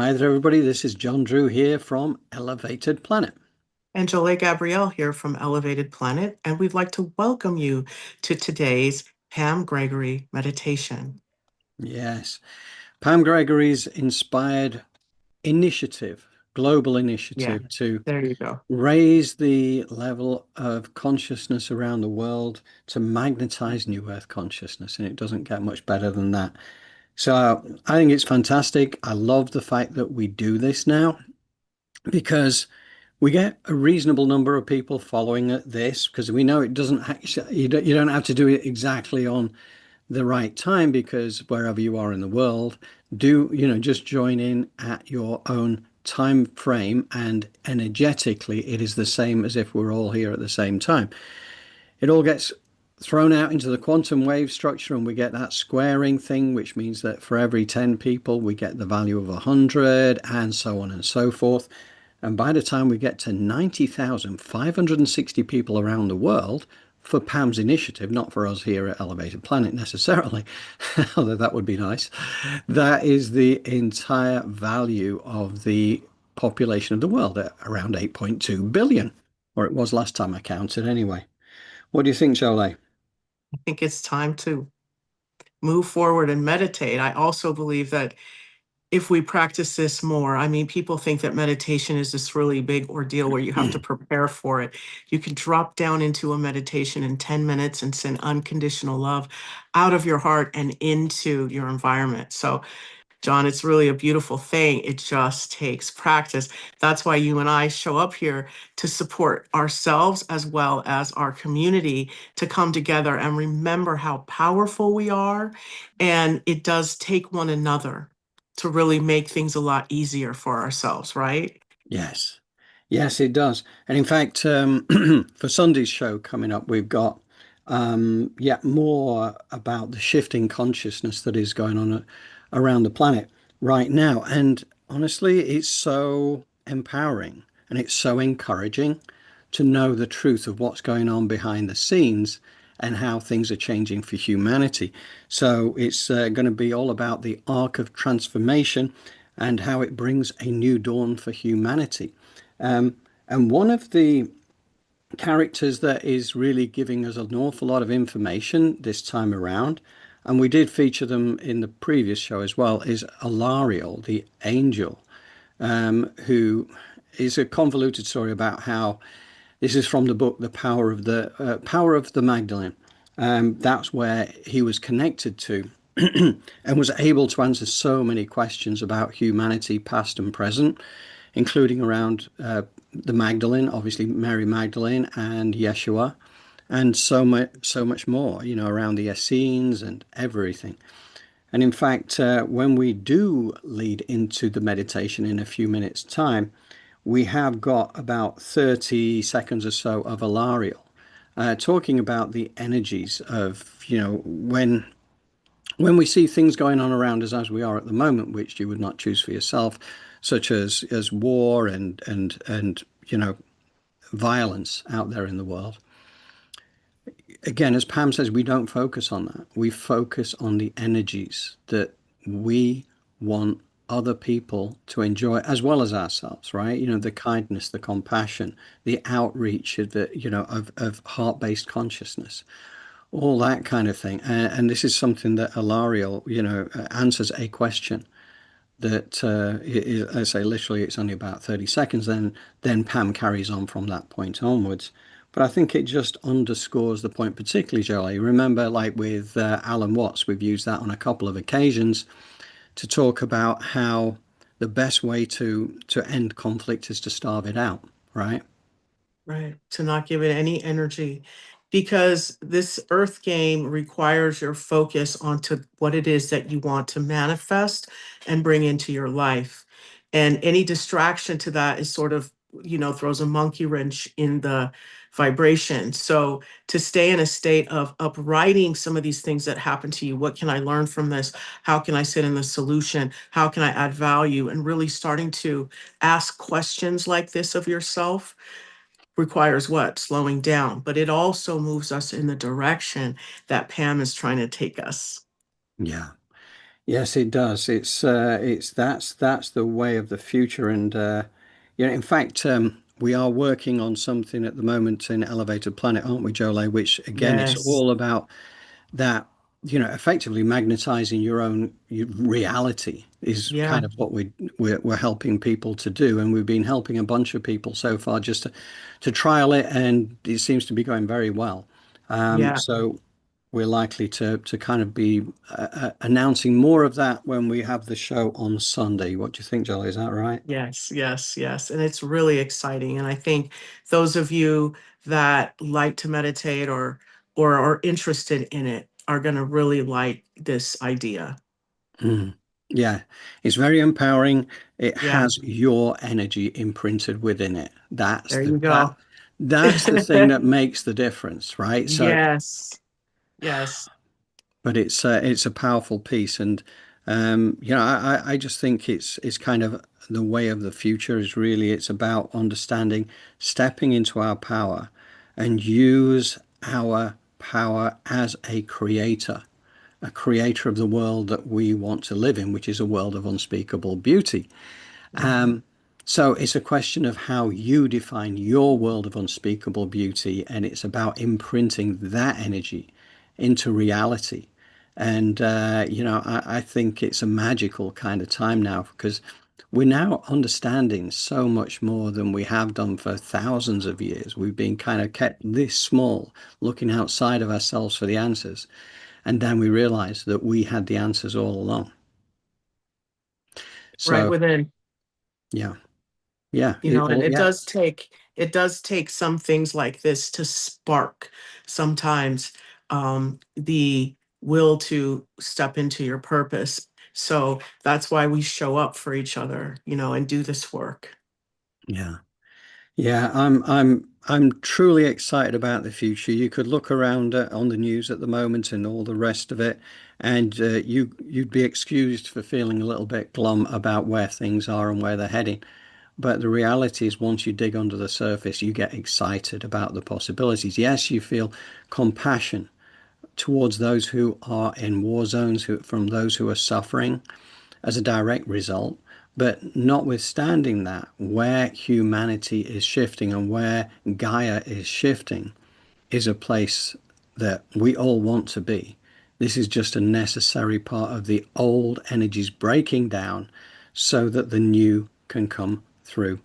Hi there, everybody. This is John Drew here from Elevated Planet. And Jolie Gabrielle here from Elevated Planet, and we'd like to welcome you to today's Pam Gregory meditation. Yes, Pam Gregory's inspired initiative, global Yeah, initiative to there you go. raise the level of consciousness around the world to magnetize New Earth consciousness. And it doesn't get much better than that. So I think it's fantastic. I love the fact that we do this now because we get a reasonable number of people following this because we know it doesn't actually, you don't have to do it exactly on the right time because wherever you are in the world, just join in at your own time frame, and energetically it is the same as if we're all here at the same time. It all gets thrown out into the quantum wave structure, and we get that squaring thing, which means that for every 10 people we get the value of 100, and so on and so forth. And by the time we get to 90,560 people around the world, for Pam's initiative, not for us here at Elevated Planet necessarily, although that would be nice, that is the entire value of the population of the world at around 8.2 billion, or it was last time I counted anyway. What do you think, Jolie? I think it's time to move forward and meditate. I also believe that if we practice this more, I mean, people think that meditation is this really big ordeal where you have to prepare for it. You can drop down into a meditation in 10 minutes and send unconditional love out of your heart and into your environment. So John, it's really a beautiful thing. It just takes practice. That's why you and I show up here to support ourselves as well as our community to come together and remember how powerful we are. And it does take one another to really make things a lot easier for ourselves, right? Yes. Yes, it does. And in fact, for Sunday's show coming up, we've got more about the shifting consciousness that is going on around the planet right now. And honestly, it's so empowering and it's so encouraging to know the truth of what's going on behind the scenes and how things are changing for humanity. So it's going to be all about the arc of transformation and how it brings a new dawn for humanity. Um, and one of the characters that is really giving us an awful lot of information this time around, and we did feature them in the previous show as well, is Alariel, the angel, who is a convoluted story about how this is from the book The Power of the Magdalene. That's where he was connected to and was able to answer so many questions about humanity, past and present, including around the Magdalene, obviously Mary Magdalene and Yeshua, and so much more, around the Essenes and everything. And in fact, when we do lead into the meditation in a few minutes' time, we have got about 30 seconds or so of Alariel, talking about the energies of, when we see things going on around us as we are at the moment, which you would not choose for yourself, such as war and violence out there in the world. Again, as Pam says, we don't focus on that. We focus on the energies that we want other people to enjoy as well as ourselves, right? The kindness, the compassion, the outreach of of heart-based consciousness, all that kind of thing. And this is something that Alariel, answers a question that I say literally it's only about 30 seconds. Then Pam carries on from that point onwards. But I think it just underscores the point, particularly, Jolie. Remember, like with Alan Watts, we've used that on a couple of occasions to talk about how the best way to end conflict is to starve it out, right? Right. To not give it any energy because this earth game requires your focus onto what it is that you want to manifest and bring into your life. And any distraction to that is sort of, throws a monkey wrench in the vibration. So to stay in a state of uprighting some of these things that happen to you, what can I learn from this? How can I sit in the solution? How can I add value? And really starting to ask questions like this of yourself requires what? Slowing down, but it also moves us in the direction that Pam is trying to take us. Yeah. Yes, it does. It's that's the way of the future, and in fact, we are working on something at the moment in Elevated Planet, aren't we, Jolay? Which again, it's Yes. all about that, effectively magnetizing your reality is Yeah. kind of what we're helping people to do, and we've been helping a bunch of people so far just to trial it, and it seems to be going very well. Yeah. So we're likely to kind of be announcing more of that when we have the show on Sunday. What do you think, Jolly? Is that right? Yes, yes, yes. And it's really exciting. And I think those of you that like to meditate or are interested in it are going to really like this idea. Mm. Yeah, it's very empowering. It Yeah, has your energy imprinted within it. there you go. That's the thing that makes the difference, right? So, Yes, yes. but it's a powerful piece, and I just think it's kind of the way of the future is really it's about understanding, stepping into our power, and use our power as a creator of the world that we want to live in, which is a world of unspeakable beauty. Mhm. So it's a question of how you define your world of unspeakable beauty, and it's about imprinting that energy into reality. And I think it's a magical kind of time now because we're now understanding so much more than we have done for thousands of years. We've been kind of kept this small, looking outside of ourselves for the answers. And then we realized that we had the answers all along. Right So, within. yeah, yeah, And yeah, it does take some things like this to spark sometimes the will to step into your purpose. So that's why we show up for each other, and do this work. yeah. Yeah, I'm truly excited about the future. You could look around on the news at the moment and all the rest of it, and you'd be excused for feeling a little bit glum about where things are and where they're heading. But the reality is, once you dig under the surface, you get excited about the possibilities. Yes, you feel compassion towards those who are in war zones, from those who are suffering as a direct result. But notwithstanding that, where humanity is shifting and where Gaia is shifting is a place that we all want to be. This is just a necessary part of the old energies breaking down so that the new can come through.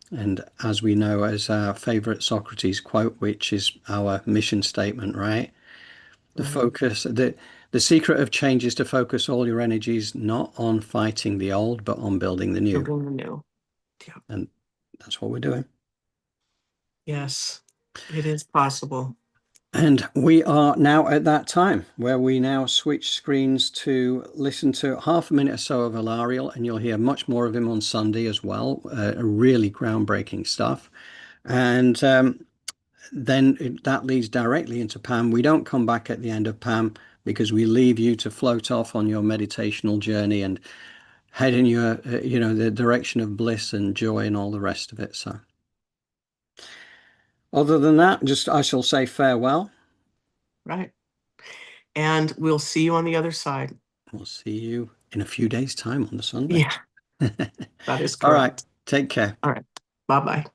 And as we know, as our favorite Socrates quote, which is our mission statement, right? The Right. focus, the secret of change is to focus all your energies not on fighting the old, but on building the new. Building the new. Yeah. And that's what we're doing. Yes, it is possible. And we are now at that time where we now switch screens to listen to half a minute or so of Ilariel, and you'll hear much more of him on Sunday as well. Really groundbreaking stuff. And that leads directly into Pam. We don't come back at the end of Pam because we leave you to float off on your meditational journey and head in the direction of bliss and joy and all the rest of it. So, other than that, just I shall say farewell. Right. And we'll see you on the other side. We'll see you in a few days' time on the Sunday. Yeah, that is All right. correct. Take care. All right. Bye bye.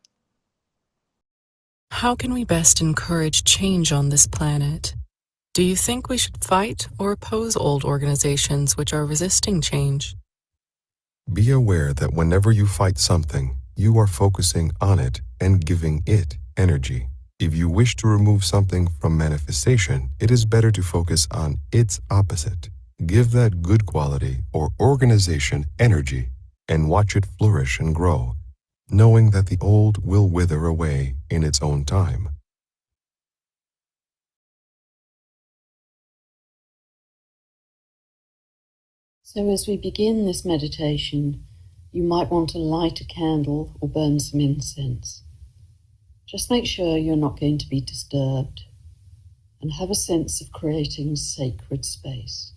How can we best encourage change on this planet? Do you think we should fight or oppose old organizations which are resisting change? Be aware that whenever you fight something, you are focusing on it and giving it energy. If you wish to remove something from manifestation, it is better to focus on its opposite. Give that good quality or organization energy and watch it flourish and grow, knowing that the old will wither away in its own time. So as we begin this meditation, you might want to light a candle or burn some incense. Just make sure you're not going to be disturbed and have a sense of creating sacred space.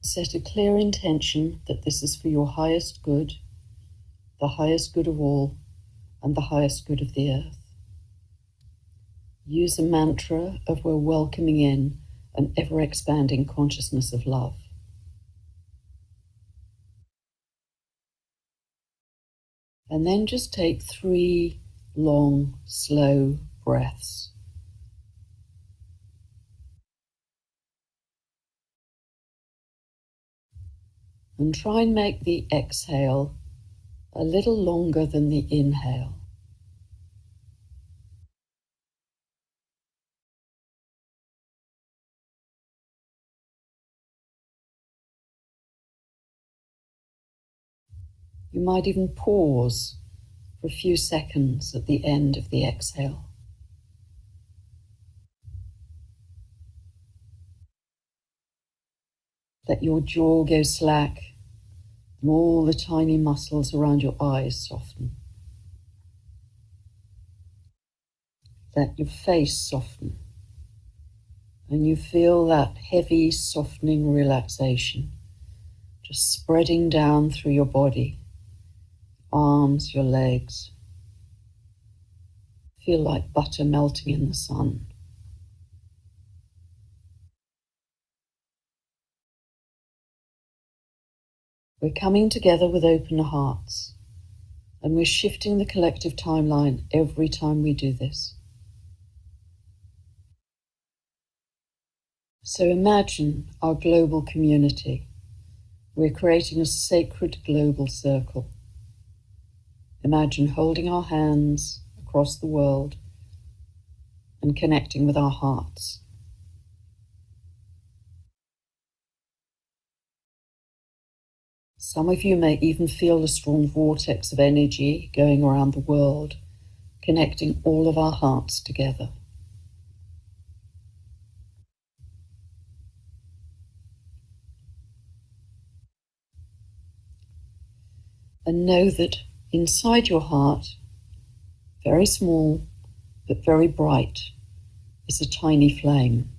Set a clear intention that this is for your highest good, the highest good of all, and the highest good of the earth. Use a mantra of we're welcoming in an ever-expanding consciousness of love. And then just take 3 long, slow breaths. And try and make the exhale a little longer than the inhale. You might even pause for a few seconds at the end of the exhale. Let your jaw go slack and all the tiny muscles around your eyes soften. Let your face soften, and you feel that heavy, softening relaxation just spreading down through your body, arms, your legs. Feel like butter melting in the sun. We're coming together with open hearts, and we're shifting the collective timeline every time we do this. So imagine our global community. We're creating a sacred global circle. Imagine holding our hands across the world and connecting with our hearts. Some of you may even feel a strong vortex of energy going around the world, connecting all of our hearts together. And know that inside your heart, very small but very bright, is a tiny flame.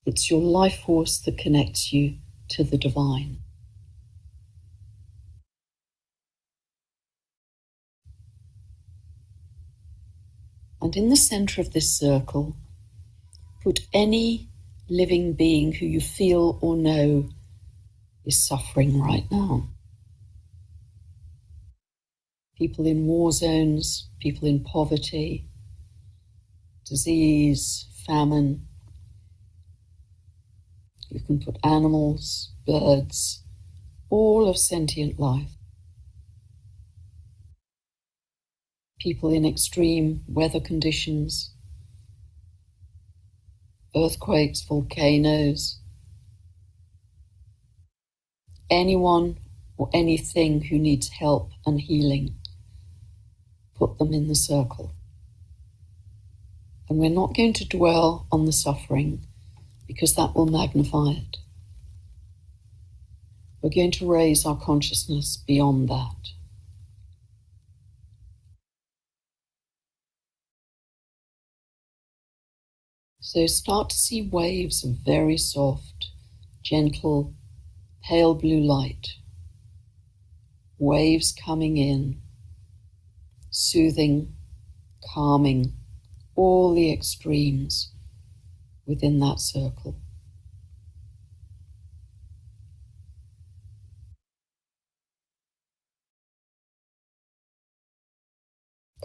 It's your life force that connects you to the divine. And in the center of this circle, put any living being who you feel or know is suffering right now. People in war zones, people in poverty, disease, famine. You can put animals, birds, all of sentient life. People in extreme weather conditions, earthquakes, volcanoes. Anyone or anything who needs help and healing, put them in the circle. And we're not going to dwell on the suffering because that will magnify it. We're going to raise our consciousness beyond that. So start to see waves of very soft, gentle, pale blue light. Waves coming in, soothing, calming, all the extremes within that circle.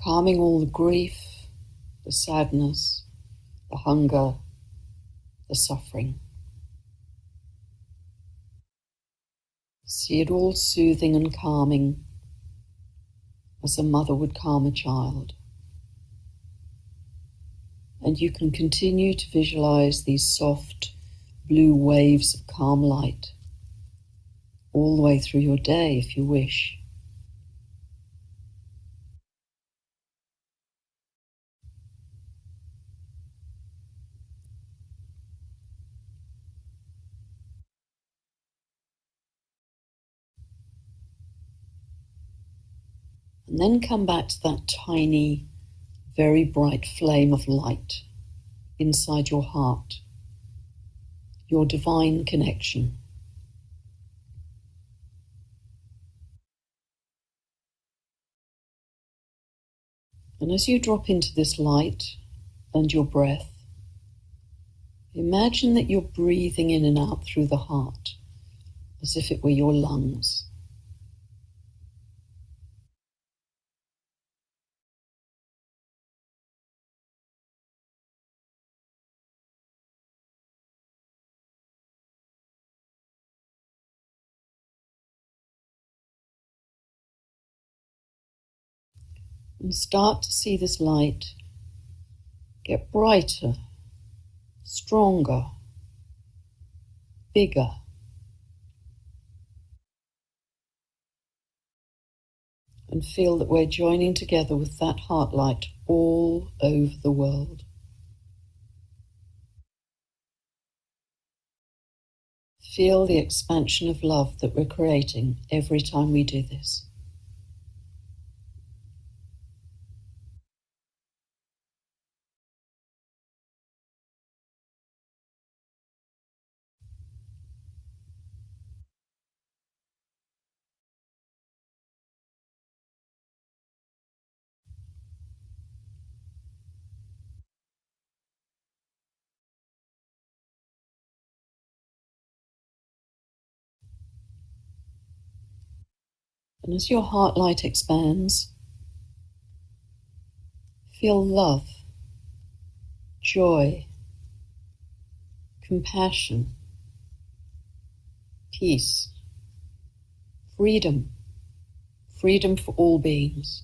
Calming all the grief, the sadness, the hunger, the suffering. See it all soothing and calming as a mother would calm a child. And you can continue to visualize these soft blue waves of calm light all the way through your day if you wish. And then come back to that tiny, very bright flame of light inside your heart, your divine connection. And as you drop into this light and your breath, Imagine that you're breathing in and out through the heart, as if it were your lungs. And start to see this light get brighter, stronger, bigger. And feel that we're joining together with that heart light all over the world. Feel the expansion of love that we're creating every time we do this. And as your heart light expands, feel love, joy, compassion, peace, freedom, freedom for all beings.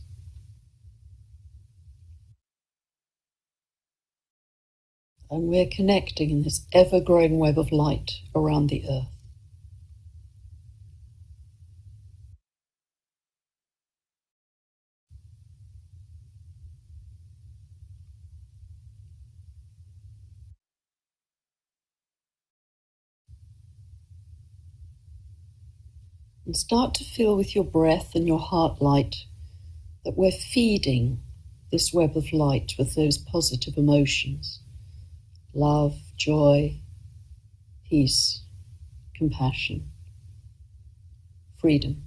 And we're connecting in this ever-growing web of light around the earth. And start to feel with your breath and your heart light that we're feeding this web of light with those positive emotions: love, joy, peace, compassion, freedom.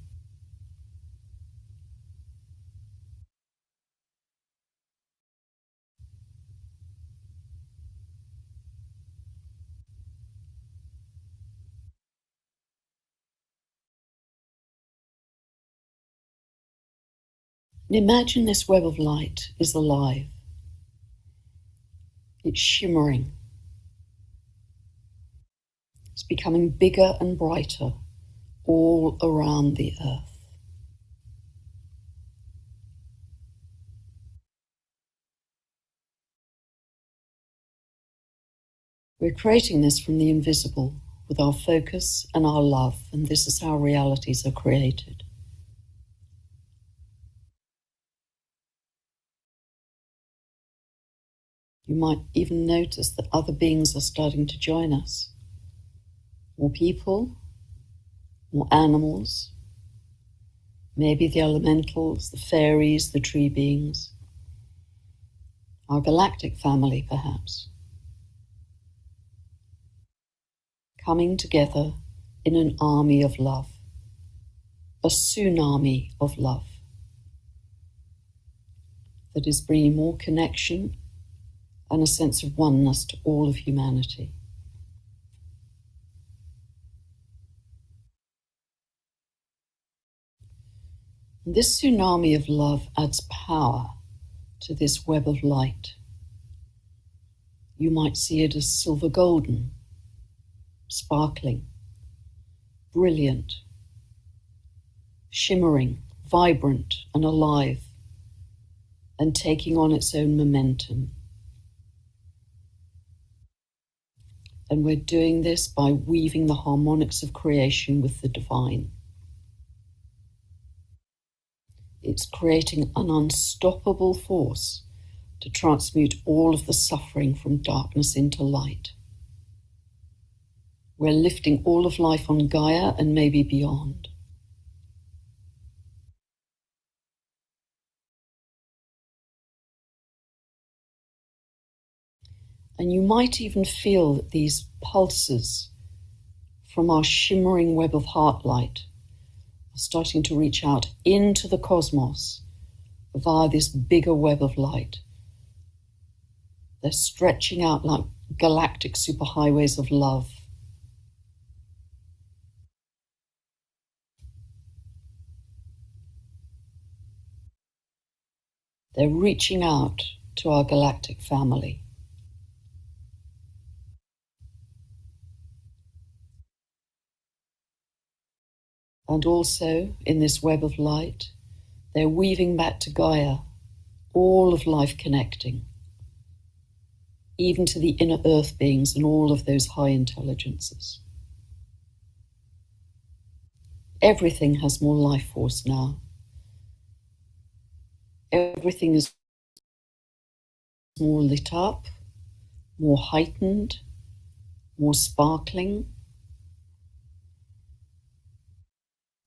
And imagine this web of light is alive. It's shimmering. It's becoming bigger and brighter all around the earth. We're creating this from the invisible with our focus and our love, and this is how realities are created. You might even notice that other beings are starting to join us. More people, more animals, maybe the elementals, the fairies, the tree beings, our galactic family perhaps, coming together in an army of love, a tsunami of love that is bringing more connection and a sense of oneness to all of humanity. And this tsunami of love adds power to this web of light. You might see it as silver golden, sparkling, brilliant, shimmering, vibrant and alive, and taking on its own momentum. And we're doing this by weaving the harmonics of creation with the divine. It's creating an unstoppable force to transmute all of the suffering from darkness into light. We're lifting all of life on Gaia and maybe beyond. And you might even feel that these pulses from our shimmering web of heart light are starting to reach out into the cosmos via this bigger web of light. They're stretching out like galactic superhighways of love. They're reaching out to our galactic family. And also, in this web of light, they're weaving back to Gaia all of life connecting, even to the inner earth beings and all of those high intelligences. Everything has more life force now. Everything is more lit up, more heightened, more sparkling.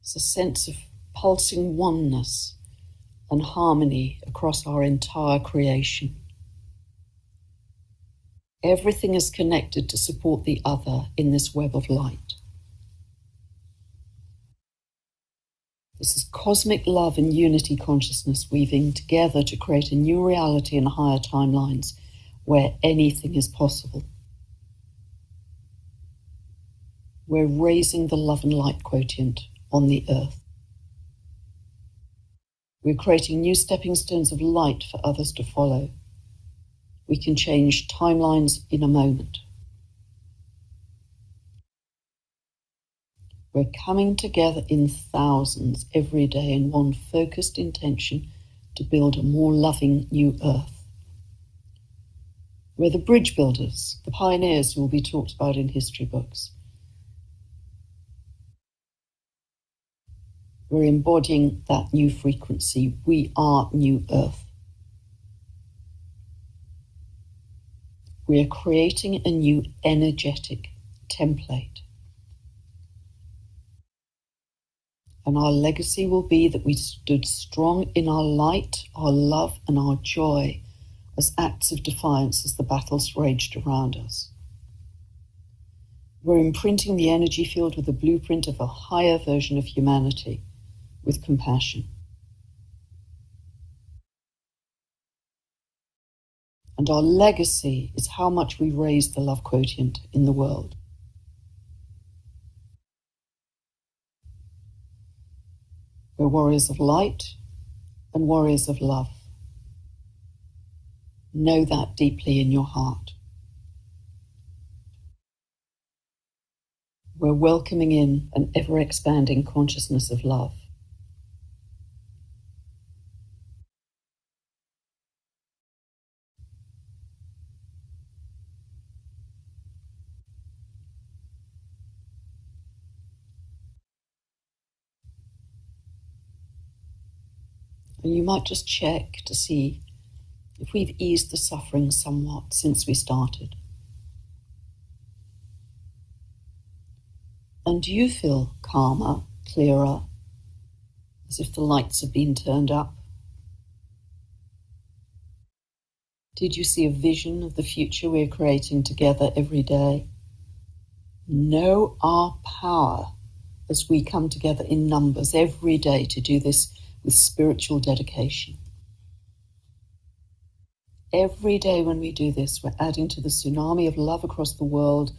It's a sense of pulsing oneness and harmony across our entire creation. Everything is connected to support the other in this web of light. This is cosmic love and unity consciousness weaving together to create a new reality in higher timelines where anything is possible. We're raising the love and light quotient on the earth. We're creating new stepping stones of light for others to follow. We can change timelines in a moment. We're coming together in thousands every day in one focused intention to build a more loving new earth. We're the bridge builders, the pioneers who will be talked about in history books. We're embodying that new frequency. We are new earth. We are creating a new energetic template. And our legacy will be that we stood strong in our light, our love, and our joy as acts of defiance as the battles raged around us. We're imprinting the energy field with a blueprint of a higher version of humanity, with compassion. And our legacy is how much we raise the love quotient in the world. We're warriors of light and warriors of love. Know that deeply in your heart. We're welcoming in an ever-expanding consciousness of love. And you might just check to see if we've eased the suffering somewhat since we started. And do you feel calmer, clearer, as if the lights have been turned up? Did you see a vision of the future we're creating together every day? Know our power as we come together in numbers every day to do this with spiritual dedication. Every day when we do this, we're adding to the tsunami of love across the world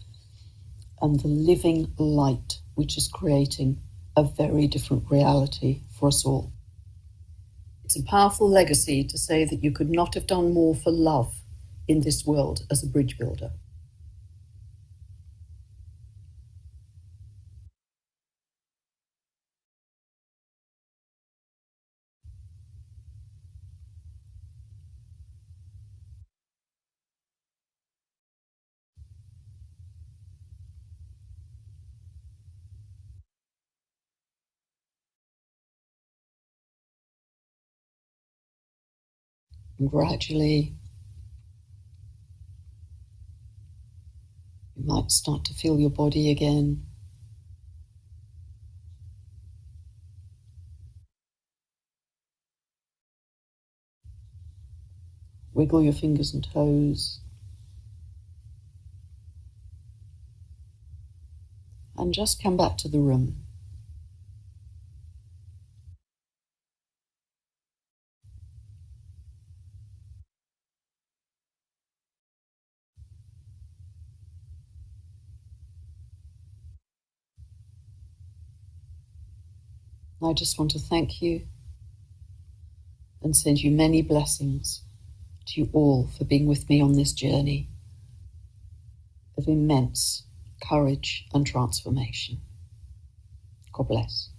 and the living light, which is creating a very different reality for us all. It's a powerful legacy to say that you could not have done more for love in this world as a bridge builder. And gradually, you might start to feel your body again. Wiggle your fingers and toes. And just come back to the room. I just want to thank you and send you many blessings to you all for being with me on this journey of immense courage and transformation. God bless.